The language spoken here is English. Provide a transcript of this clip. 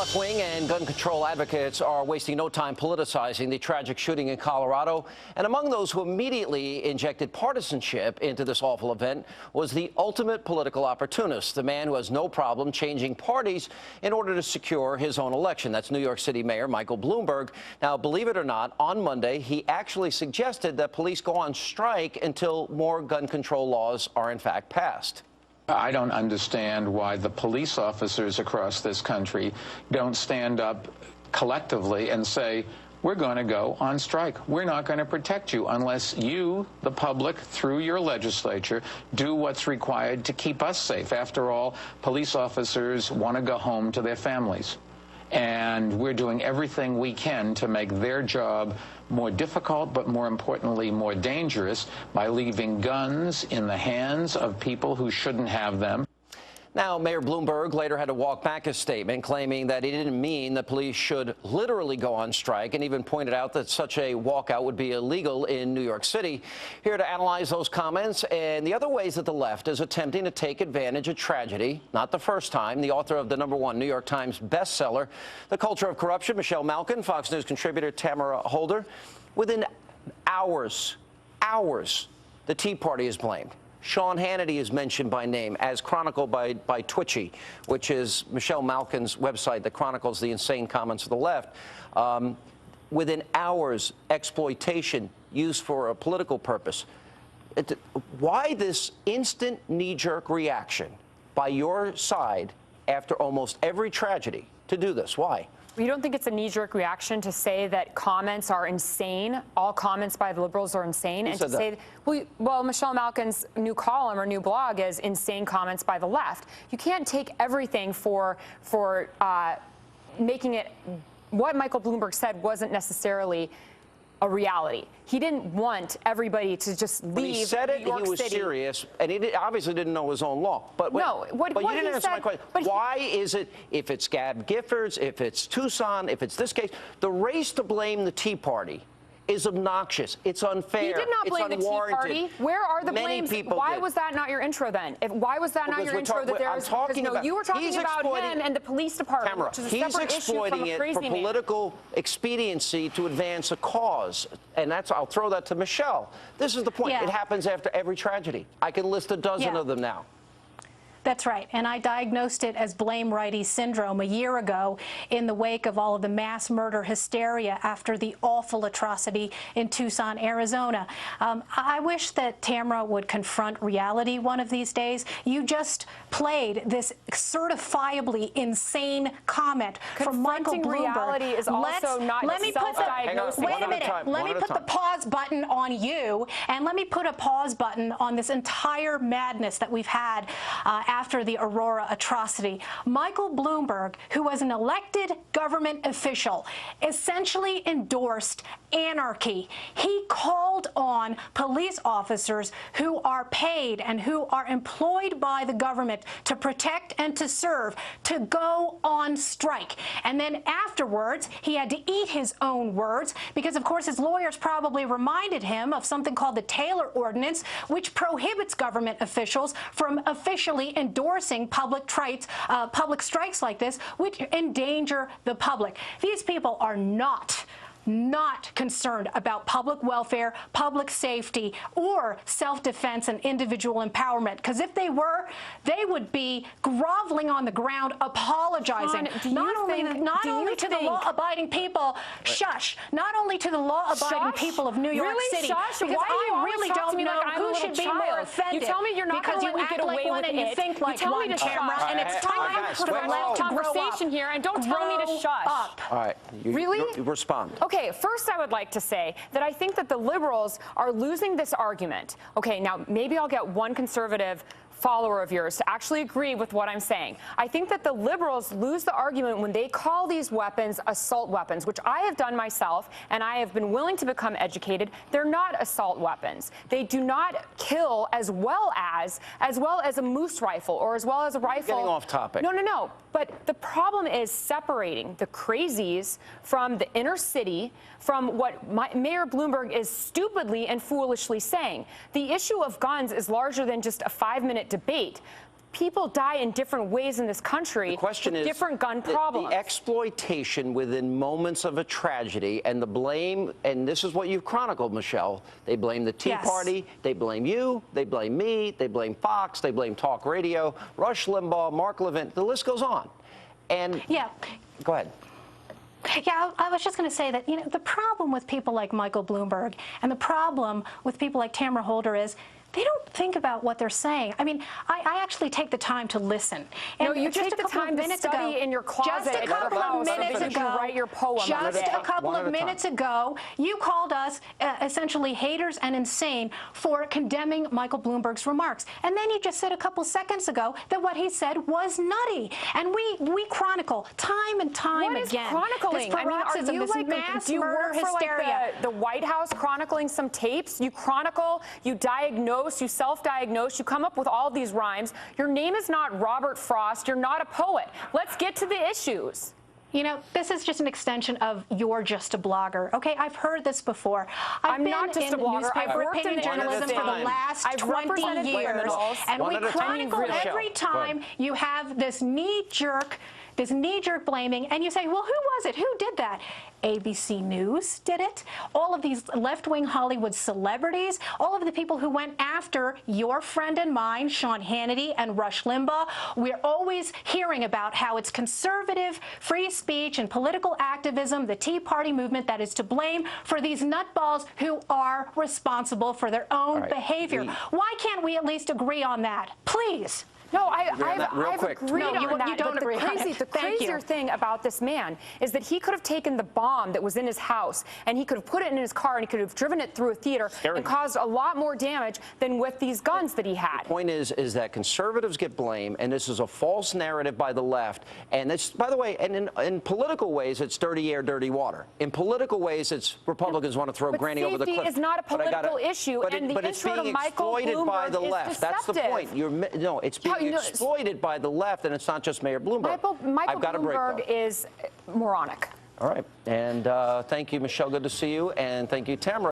left wing and gun control advocates are wasting no time politicizing the tragic shooting in Colorado. And among those who immediately injected partisanship into this awful event was the ultimate political opportunist, the man who has no problem changing parties in order to secure his own election. That's New York City Mayor Michael Bloomberg. Now, believe it or not, on Monday, he actually suggested that police go on strike until more gun control laws are in fact passed. I don't understand why the police officers across this country don't stand up collectively and say, we're going to go on strike. We're not going to protect you unless you, the public, through your legislature, do what's required to keep us safe. After all, police officers want to go home to their families. And we're doing everything we can to make their job more difficult, but more importantly, more dangerous by leaving guns in the hands of people who shouldn't have them. Now, Mayor Bloomberg later had to walk back his statement, claiming that he didn't mean the police should literally go on strike, and even pointed out that such a walkout would be illegal in New York City. Here to analyze those comments and the other ways that the left is attempting to take advantage of tragedy, not the first time, the author of the #1 New York Times bestseller, The Culture of Corruption, Michelle Malkin, Fox News contributor Tamara Holder. Within hours, the Tea Party is blamed. Sean Hannity is mentioned by name, as chronicled by Twitchy, which is Michelle Malkin's website that chronicles the insane comments of the left. Within hours, exploitation used for a political purpose. Why this instant knee-jerk reaction by your side after almost every tragedy to do this? Why? You don't think it's a knee-jerk reaction to say that comments are insane, all comments by the liberals are insane, and to say, well, Michelle Malkin's new column or new blog is insane comments by the left. You can't take everything for making it, what Michael Bloomberg said wasn't necessarily a reality. He didn't want everybody to just leave New York City. He said it, he was serious, and he obviously didn't know his own law. But no, but you didn't answer my question. Why is it, if it's Gab Giffords, if it's Tucson, if it's this case, the race to blame the Tea Party is obnoxious. It's unfair. You did not blame the Tea Party. Where are the blames? Why was that not your intro then? Why was that not your intro? That there was, you were talking about him and the police department, Tamara, which is a separate issue from a crazy man. He's exploiting it for political expediency to advance a cause, and that's, I'll throw that to Michelle. This is the point. It happens after every tragedy. I can list a dozen of them now. That's right. And I diagnosed it as blame Righty Syndrome a year ago in the wake of all of the mass murder hysteria after the awful atrocity in Tucson, Arizona. I wish that Tamara would confront reality one of these days. You just played this certifiably insane comment from Michael Bloomberg. Reality is also not self-diagnosing. Wait a minute. Let me put the pause button on you, and let me put a pause button on this entire madness that we've had after the Aurora atrocity. Michael Bloomberg, who was an elected government official, essentially endorsed anarchy. He called on police officers who are paid and who are employed by the government to protect and to serve to go on strike. And then afterwards, he had to eat his own words because, of course, his lawyers probably reminded him of something called the Taylor Ordinance, which prohibits government officials from officially endorsing public strikes like this, which endanger the public. These people are not concerned about public welfare, public safety, or self-defense and individual empowerment. Because if they were, they would be groveling on the ground, apologizing. Not only to the law-abiding people, not only to the law-abiding people of New York City. Shush? Because I really don't know who should be more offended. You tell me you're not going to let me get away with it. You think like one, Tamara, and it's time for the left to conversation here, and don't tell me to shush. All right. You respond. Okay, first I would like to say that I think that the liberals are losing this argument. Okay, now maybe I'll get one conservative follower of yours to actually agree with what I'm saying. I think that the liberals lose the argument when they call these weapons assault weapons, which I have done myself, and I have been willing to become educated. They're not assault weapons. They do not kill as well as a moose rifle or as well as a rifle. Getting off topic. No. But the problem is separating the crazies from the inner city, from what Mayor Bloomberg is stupidly and foolishly saying. The issue of guns is larger than just a 5-minute debate. people die in different ways in this country. The question is different gun problems. The exploitation within moments of a tragedy and the blame, and this is what you've chronicled, Michelle. They blame the Tea Party, they blame you, they blame me, they blame Fox, they blame Talk Radio, Rush Limbaugh, Mark Levin, the list goes on. And go ahead. Yeah, I was just going to say that, the problem with people like Michael Bloomberg and the problem with people like Tamara Holder is they don't think about what they're saying. I mean, I actually take the time to listen. And no, you just take the time to study in your closet. Just a couple of minutes ago, you write your poem. Just a couple of minutes ago, you called us essentially haters and insane for condemning Michael Bloomberg's remarks. And then you just said a couple seconds ago that what he said was nutty. And we chronicle time and time again. What is chronicling? This paroxysm, I mean, this mass do you murder work for hysteria. the White House chronicling some tapes? You chronicle, you diagnose, you self-diagnose, you come up with all these rhymes. Your name is not Robert Frost. You're not a poet. Let's get to the issues. This is just an extension of you're just a blogger. Okay, I've heard this before. I'm not just a blogger. I've worked opinion in journalism for the last 20 years, and we chronicle every time you have this knee-jerk blaming, and you say, well, who was it? Who did that? ABC News did it. All of these left-wing Hollywood celebrities, all of the people who went after your friend and mine, Sean Hannity and Rush Limbaugh. We're always hearing about how it's conservative free speech and political activism, the Tea Party movement, that is to blame for these nutballs who are responsible for their own behavior. Why can't we at least agree on that? Please. No, I've agreed on that. You don't agree on it. The crazier thing about this man is that he could have taken the bomb that was in his house and he could have put it in his car and he could have driven it through a theater and caused a lot more damage than with these guns that he had. The point is that conservatives get blamed, and this is a false narrative by the left. And this, by the way, and in political ways, it's dirty air, dirty water. In political ways, it's Republicans want to throw Granny over the cliff. Safety is not a political issue, and the intro to Michael Bloomberg is deceptive. That's the point. No, it's being exploited by the left, and it's not just Mayor Bloomberg. Michael Bloomberg is moronic. All right. And thank you, Michelle. Good to see you. And thank you, Tamara.